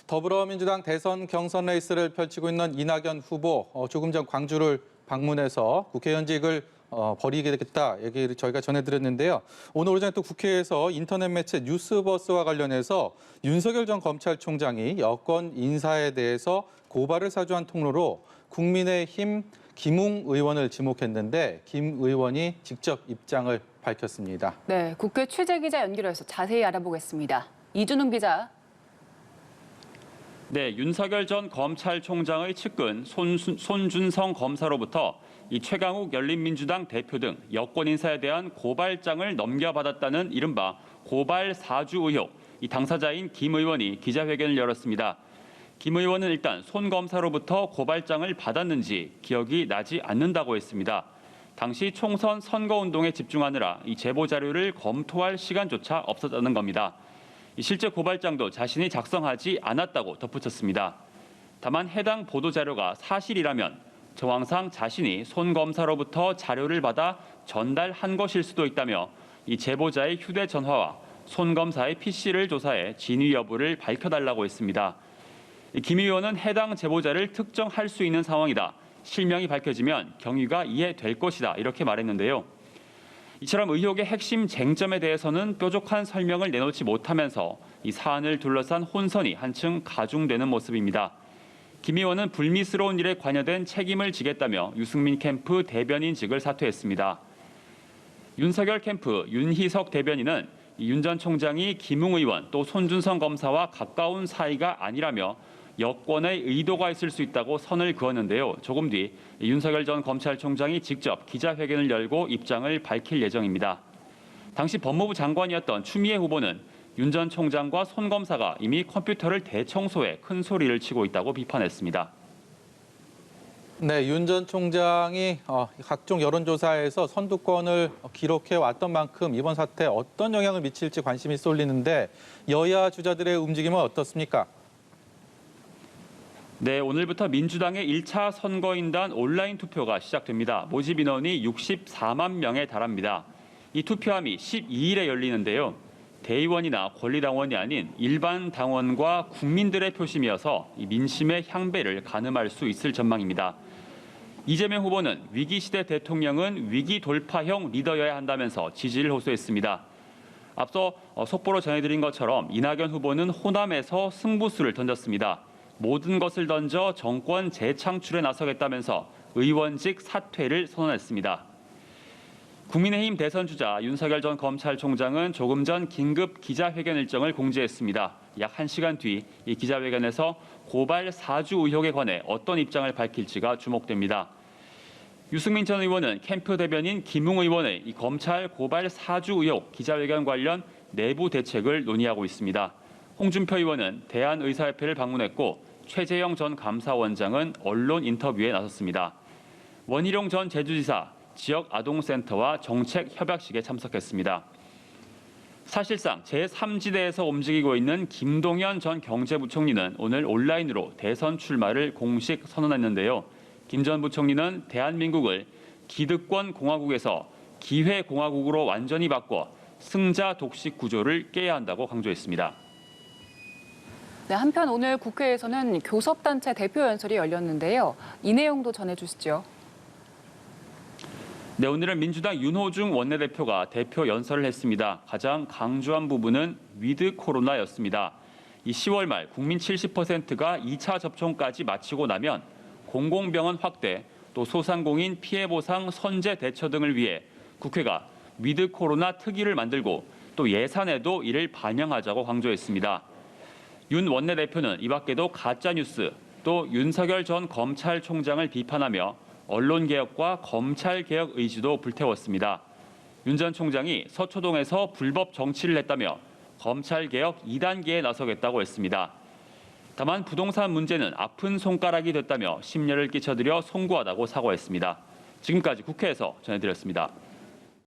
더불어민주당 대선 경선 레이스를 펼치고 있는 이낙연 후보, 조금 전 광주를 방문해서 국회의원직을 버리게 되겠다 얘기를 저희가 전해드렸는데요. 오늘 오전에 또 국회에서 인터넷 매체 뉴스버스와 관련해서 윤석열 전 검찰총장이 여권 인사에 대해서 고발을 사주한 통로로 국민의힘 김웅 의원을 지목했는데 김 의원이 직접 입장을 밝혔습니다. 네, 국회 취재기자 연결해서 자세히 알아보겠습니다. 이준웅 기자. 네, 윤석열 전 검찰총장의 측근 손준성 검사로부터 이 최강욱 열린민주당 대표 등 여권 인사에 대한 고발장을 넘겨받았다는 이른바 고발 사주 의혹, 이 당사자인 김 의원이 기자회견을 열었습니다. 김 의원은 일단 손 검사로부터 고발장을 받았는지 기억이 나지 않는다고 했습니다. 당시 총선 선거운동에 집중하느라 이 제보 자료를 검토할 시간조차 없었다는 겁니다. 실제 고발장도 자신이 작성하지 않았다고 덧붙였습니다. 다만 해당 보도자료가 사실이라면 정황상 자신이 손 검사로부터 자료를 받아 전달한 것일 수도 있다며 이 제보자의 휴대전화와 손 검사의 PC를 조사해 진위 여부를 밝혀달라고 했습니다. 김 의원은 해당 제보자를 특정할 수 있는 상황이다. 실명이 밝혀지면 경위가 이해될 것이다. 이렇게 말했는데요. 이처럼 의혹의 핵심 쟁점에 대해서는 뾰족한 설명을 내놓지 못하면서 이 사안을 둘러싼 혼선이 한층 가중되는 모습입니다. 김 의원은 불미스러운 일에 관여된 책임을 지겠다며 유승민 캠프 대변인직을 사퇴했습니다. 윤석열 캠프 윤희석 대변인은 윤 전 총장이 김웅 의원 또 손준성 검사와 가까운 사이가 아니라며 여권의 의도가 있을 수 있다고 선을 그었는데요. 조금 뒤 윤석열 전 검찰총장이 직접 기자회견을 열고 입장을 밝힐 예정입니다. 당시 법무부 장관이었던 추미애 후보는 윤 전 총장과 손 검사가 이미 컴퓨터를 대청소해 큰 소리를 치고 있다고 비판했습니다. 네, 윤 전 총장이 각종 여론조사에서 선두권을 기록해 왔던 만큼 이번 사태에 어떤 영향을 미칠지 관심이 쏠리는데 여야 주자들의 움직임은 어떻습니까? 네, 오늘부터 민주당의 1차 선거인단 온라인 투표가 시작됩니다. 모집 인원이 64만 명에 달합니다. 이 투표함이 12일에 열리는데요. 대의원이나 권리당원이 아닌 일반 당원과 국민들의 표심이어서 이 민심의 향배를 가늠할 수 있을 전망입니다. 이재명 후보는 위기시대 대통령은 위기 돌파형 리더여야 한다면서 지지를 호소했습니다. 앞서 속보로 전해드린 것처럼 이낙연 후보는 호남에서 승부수를 던졌습니다. 모든 것을 던져 정권 재창출에 나서겠다면서 의원직 사퇴를 선언했습니다. 국민의힘 대선 주자 윤석열 전 검찰총장은 조금 전 긴급 기자회견 일정을 공지했습니다. 약 1시간 뒤 이 기자회견에서 고발 사주 의혹에 관해 어떤 입장을 밝힐지가 주목됩니다. 유승민 전 의원은 캠프 대변인 김웅 의원의 이 검찰 고발 사주 의혹 기자회견 관련 내부 대책을 논의하고 있습니다. 홍준표 의원은 대한의사협회를 방문했고 최재형 전 감사원장은 언론 인터뷰에 나섰습니다. 원희룡 전 제주지사 지역아동센터와 정책협약식에 참석했습니다. 사실상 제3지대에서 움직이고 있는 김동연 전 경제부총리는 오늘 온라인으로 대선 출마를 공식 선언했는데요. 김 전 부총리는 대한민국을 기득권 공화국에서 기회공화국으로 완전히 바꿔 승자 독식 구조를 깨야 한다고 강조했습니다. 네, 한편 오늘 국회에서는 교섭단체 대표 연설이 열렸는데요. 이 내용도 전해주시죠. 네, 오늘은 민주당 윤호중 원내대표가 대표 연설을 했습니다. 가장 강조한 부분은 위드 코로나였습니다. 이 10월 말 국민 70%가 2차 접종까지 마치고 나면 공공병원 확대, 또 소상공인 피해 보상 선제 대처 등을 위해 국회가 위드 코로나 특위를 만들고 또 예산에도 이를 반영하자고 강조했습니다. 윤 원내대표는 이 밖에도 가짜뉴스, 또 윤석열 전 검찰총장을 비판하며 언론개혁과 검찰개혁 의지도 불태웠습니다. 윤 전 총장이 서초동에서 불법 정치를 했다며 검찰개혁 2단계에 나서겠다고 했습니다. 다만 부동산 문제는 아픈 손가락이 됐다며 심려를 끼쳐드려 송구하다고 사과했습니다. 지금까지 국회에서 전해드렸습니다.